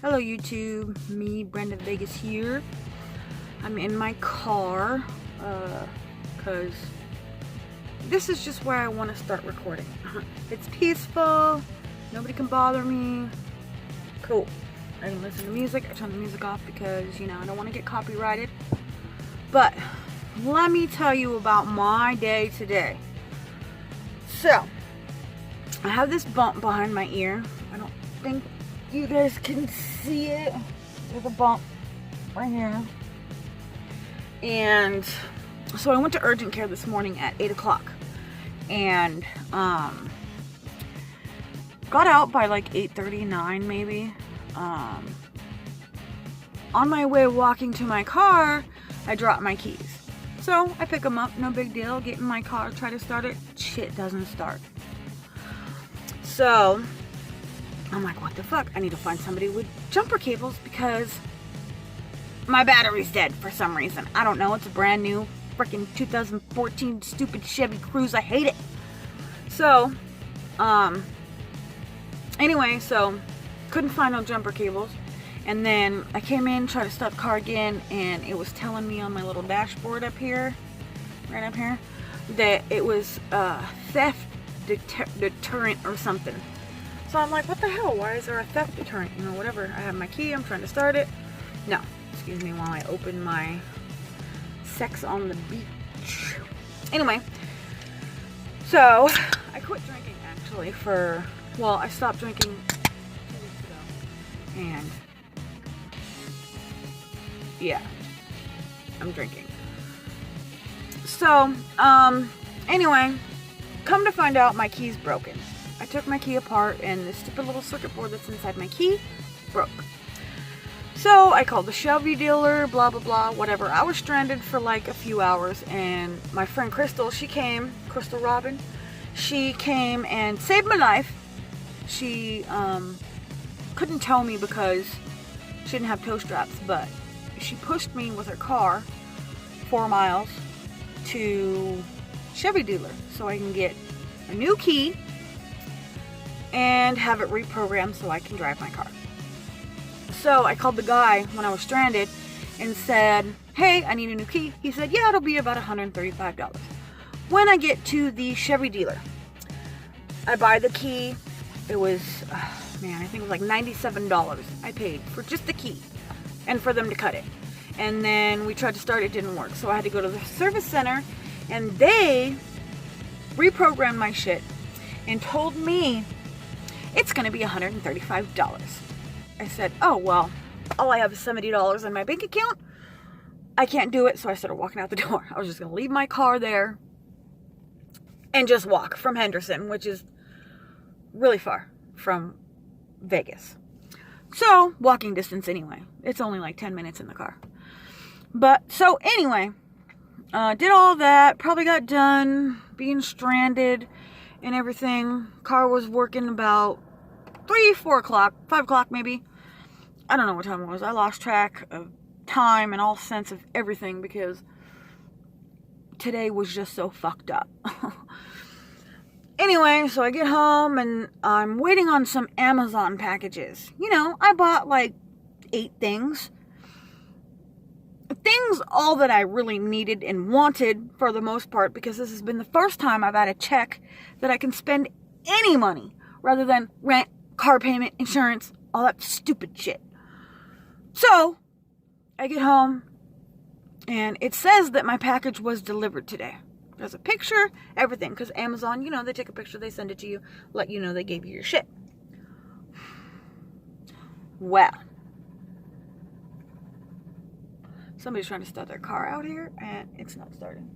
Hello YouTube, me Brenda Vegas here. I'm in my car because this is just where I want to start recording. It's peaceful, nobody can bother me. Cool. I can listen to music. I turn the music off because, you know, I don't want to get copyrighted. But let me tell you about my day today. So, I have this bump behind my ear. I don't think you guys can see it. There's a bump right here. And so I went to urgent care this morning at 8 o'clock. And got out by like 8:39 maybe. On my way walking to my car, I dropped my keys. So I pick them up, no big deal. Get in my car, try to start it. Shit doesn't start. So I'm like, what the fuck? I need to find somebody with jumper cables because my battery's dead for some reason. I don't know. It's a brand new freaking 2014 stupid Chevy Cruze. I hate it. So, anyway, so couldn't find no jumper cables. And then I came in, tried to start the car again, and it was telling me on my little dashboard up here, right up here, that it was theft deterrent or something. So I'm like, what the hell? Why is there a theft deterrent? You know, whatever. I have my key. I'm trying to start it. No. Excuse me while I open my Sex on the Beach. Anyway. So, I quit drinking actually for, well, I stopped drinking 2 weeks ago. And, yeah. I'm drinking. So, anyway, come to find out my key's broken. I took my key apart and the stupid little circuit board that's inside my key broke. So I called the Chevy dealer, blah, blah, blah, whatever. I was stranded for like a few hours and my friend Crystal, she came, Crystal Robin, she came and saved my life. She couldn't tow me because she didn't have tow straps, but she pushed me with her car 4 miles to Chevy dealer so I can get a new key and have it reprogrammed so I can drive my car. So I called the guy when I was stranded and said, hey, I need a new key. He said, yeah, it'll be about $135. When I get to the Chevy dealer, I buy the key. It was, man, I think it was like $97 I paid for just the key and for them to cut it. And then we tried to start, it didn't work. So I had to go to the service center and they reprogrammed my shit and told me it's going to be $135. I said, oh, well, all I have is $70 in my bank account. I can't do it. So I started walking out the door. I was just going to leave my car there and just walk from Henderson, which is really far from Vegas. So walking distance anyway. It's only like 10 minutes in the car. But so anyway, did all that, probably got done being stranded and everything. Car was working about 3, 4 o'clock, 5 o'clock maybe. I don't know what time it was. I lost track of time and all sense of everything because today was just so fucked up. Anyway, so I get home and I'm waiting on some Amazon packages. You know, I bought like 8 things. Things all that I really needed and wanted for the most part because this has been the first time I've had a check that I can spend any money rather than rent, car payment, insurance, all that stupid shit. So, I get home and it says that my package was delivered today. There's a picture, everything, because Amazon, you know, they take a picture, they send it to you, let you know they gave you your shit. Well, somebody's trying to start their car out here and it's not starting.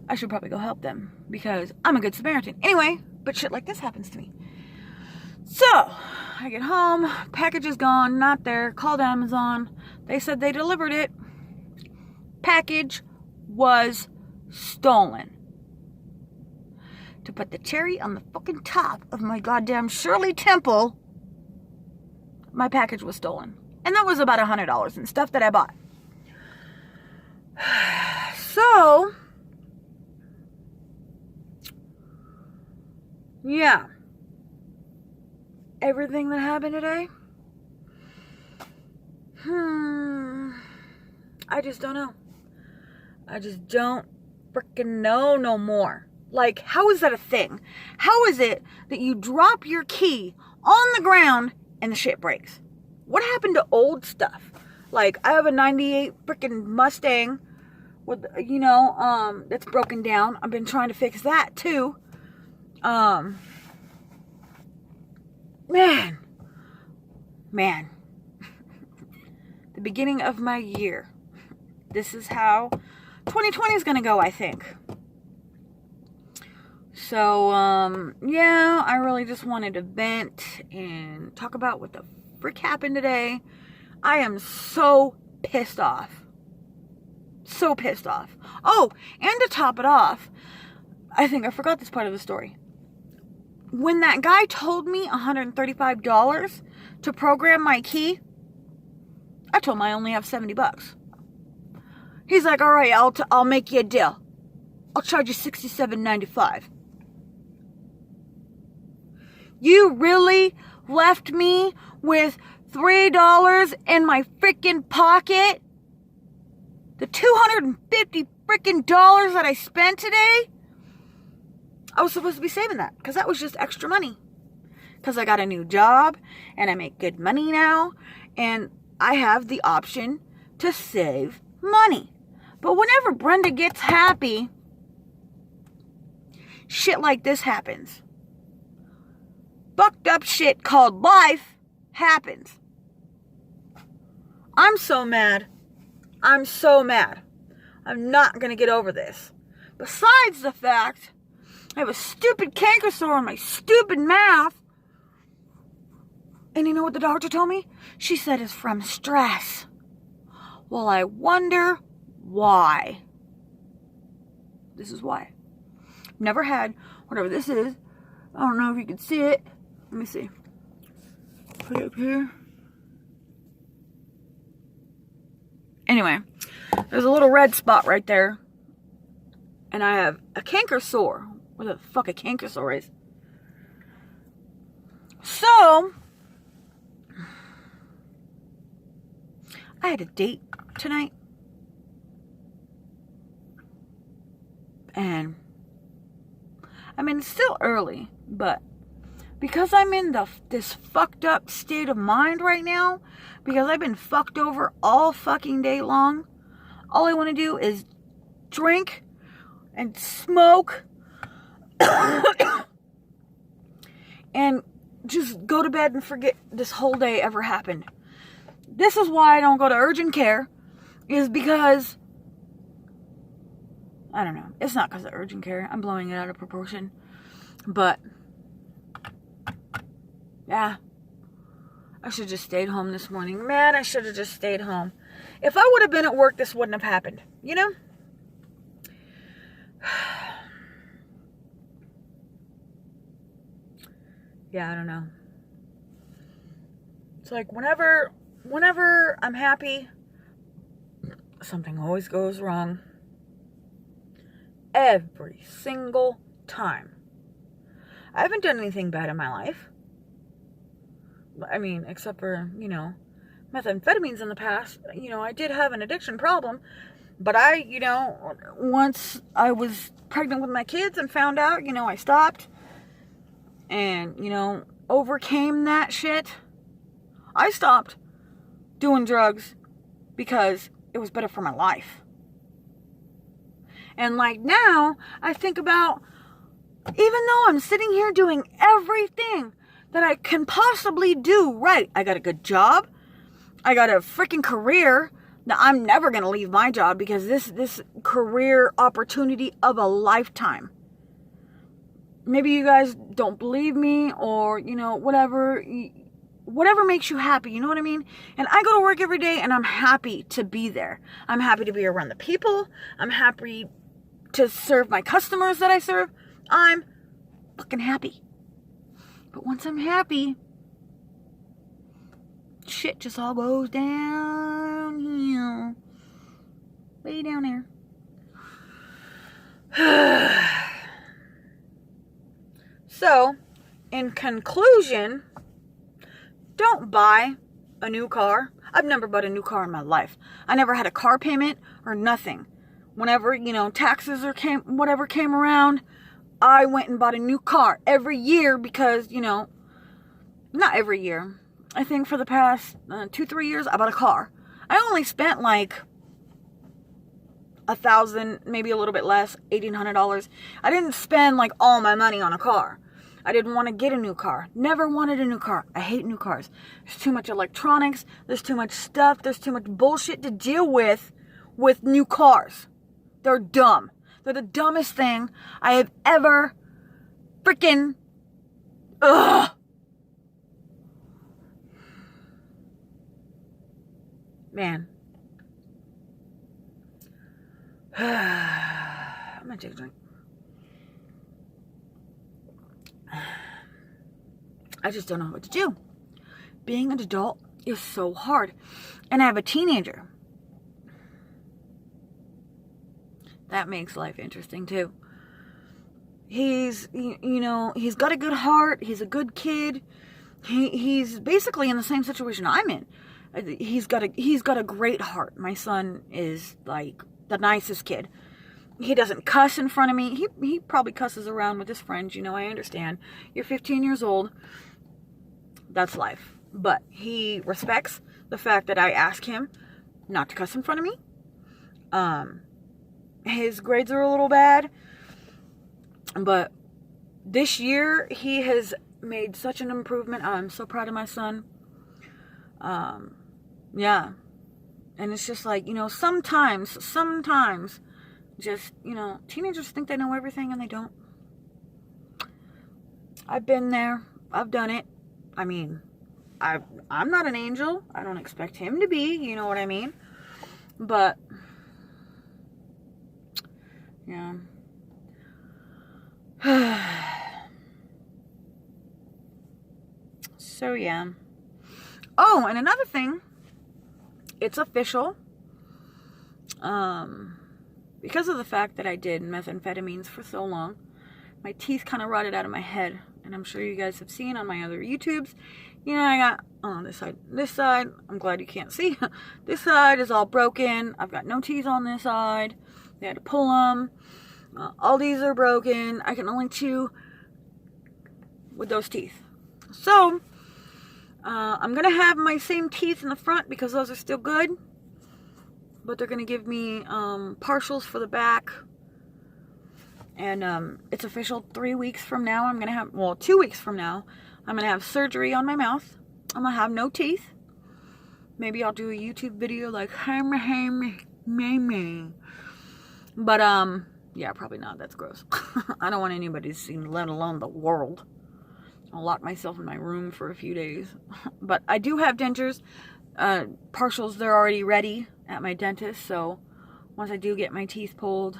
I should probably go help them because I'm a good Samaritan. Anyway, but shit like this happens to me. So, I get home, package is gone, not there, called Amazon. They said they delivered it. Package was stolen. To put the cherry on the fucking top of my goddamn Shirley Temple, my package was stolen. And that was about $100 in stuff that I bought. So, yeah. Everything that happened today I just don't know. I just don't freaking know no more. Like, how is that a thing? How is it that you drop your key on the ground and the shit breaks? What happened to old stuff? Like, I have a 98 freaking Mustang with, that's broken down. I've been trying to fix that too. Man. The beginning of my year. This is how 2020 is going to go, I think. So, yeah, I really just wanted to vent and talk about what the frick happened today. I am so pissed off. So pissed off. Oh, and to top it off, I think I forgot this part of the story. When that guy told me $135 to program my key, I told him I only have $70. He's like, all right, I'll make you a deal. I'll charge you $67.95. You really left me with $3 in my freaking pocket? The $250 freaking dollars that I spent today? I was supposed to be saving that because that was just extra money. Because I got a new job and I make good money now and I have the option to save money. But whenever Brenda gets happy, shit like this happens. Fucked up shit called life happens. I'm so mad. I'm so mad. I'm not going to get over this. Besides the fact, I have a stupid canker sore in my stupid mouth. And you know what the doctor told me? She said it's from stress. Well, I wonder why. This is why. Never had whatever this is. I don't know if you can see it. Let me see. Put it up here. Anyway, there's a little red spot right there. And I have a canker sore. What the fuck a canker sore is. So, I had a date tonight. And, I mean, it's still early, but because I'm in this fucked up state of mind right now, because I've been fucked over all fucking day long, all I want to do is drink and smoke and just go to bed and forget this whole day ever happened. This is why I don't go to urgent care, is because, I don't know, it's not because of urgent care. I'm blowing it out of proportion. But, yeah, I should have just stayed home this morning. Man, I should have just stayed home. If I would have been at work, this wouldn't have happened. You know? Yeah, I don't know. It's like whenever I'm happy, something always goes wrong. Every single time. I haven't done anything bad in my life. I mean, except for, methamphetamines in the past. I did have an addiction problem. But once I was pregnant with my kids and found out, I stopped. And, overcame that shit. I stopped doing drugs because it was better for my life. And like now, I think about, even though I'm sitting here doing everything that I can possibly do right. I got a good job. I got a freaking career. Now, I'm never going to leave my job because this career opportunity of a lifetime. Maybe you guys don't believe me or, whatever makes you happy, you know what I mean? And I go to work every day and I'm happy to be there. I'm happy to be around the people. I'm happy to serve my customers that I serve. I'm fucking happy. But once I'm happy, shit just all goes downhill. Way down there. So, in conclusion, don't buy a new car I've never bought a new car in my life. I never had a car payment or nothing. Whenever, taxes or whatever came around, I went and bought a new car every year because, not every year. I think for the past 2-3 years, I bought a car. I only spent like $1,000, maybe a little bit less, $1,800. I didn't spend like all my money on a car. I didn't want to get a new car. Never wanted a new car. I hate new cars. There's too much electronics. There's too much stuff. There's too much bullshit to deal with new cars. They're dumb. They're the dumbest thing I have ever freaking... Ugh. Man. I'm gonna take a drink. I just don't know what to do. Being an adult is so hard. And I have a teenager. That makes life interesting too. He's got a good heart. He's a good kid. He's basically in the same situation I'm in. He's got a great heart. My son is like the nicest kid. He doesn't cuss in front of me. He probably cusses around with his friends. I understand. You're 15 years old. That's life. But he respects the fact that I ask him not to cuss in front of me. His grades are a little bad. But this year, he has made such an improvement. I'm so proud of my son. Yeah. And it's just like, sometimes, just, teenagers think they know everything and they don't. I've been there. I've done it. I mean, I'm not an angel. I don't expect him to be, you know what I mean? But, yeah. So, yeah. Oh, and another thing. It's official. Because of the fact that I did methamphetamines for so long, my teeth kind of rotted out of my head. And I'm sure you guys have seen on my other YouTubes. I got on this side, I'm glad you can't see. This side is all broken. I've got no teeth on this side. They had to pull them. All these are broken. I can only chew with those teeth. So, I'm going to have my same teeth in the front because those are still good. But they're going to give me partials for the back. And it's official 3 weeks from now. I'm going to have, 2 weeks from now, I'm going to have surgery on my mouth. I'm going to have no teeth. Maybe I'll do a YouTube video like, but, yeah, probably not. That's gross. I don't want anybody to see me, let alone the world. I'll lock myself in my room for a few days. But I do have dentures. Partials, they're already ready at my dentist. So once I do get my teeth pulled,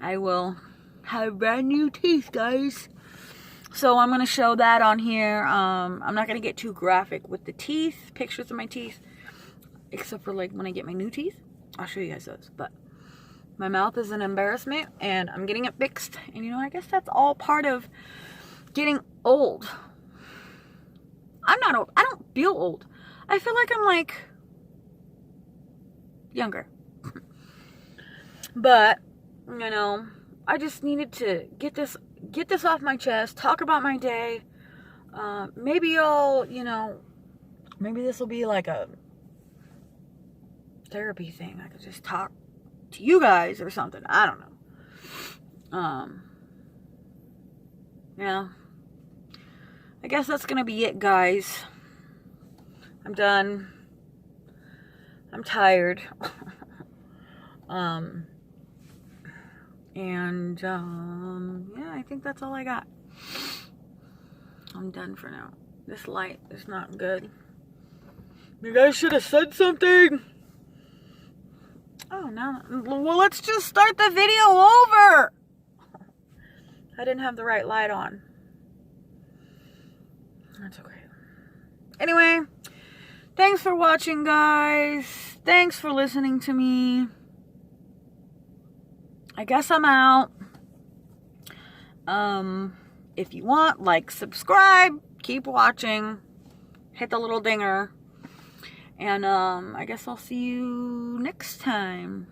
I will have brand new teeth, guys. So I'm going to show that on here. I'm not going to get too graphic with the teeth, pictures of my teeth. Except for like when I get my new teeth. I'll show you guys those. But my mouth is an embarrassment and I'm getting it fixed. And I guess that's all part of getting old. I'm not old. I don't feel old. I feel like I'm like younger. But, I just needed to get this off my chest, talk about my day. Maybe I'll, maybe this will be like a therapy thing. I could just talk to you guys or something. I don't know. Yeah. I guess that's gonna be it, guys. I'm done. I'm tired. Yeah, I think that's all I got. I'm done for now. This light is not good. You guys should have said something. Oh, no. Well, let's just start the video over. I didn't have the right light on. That's okay. Anyway, thanks for watching, guys. Thanks for listening to me. I guess I'm out. If you want, like, subscribe, keep watching, hit the little dinger. And I guess I'll see you next time.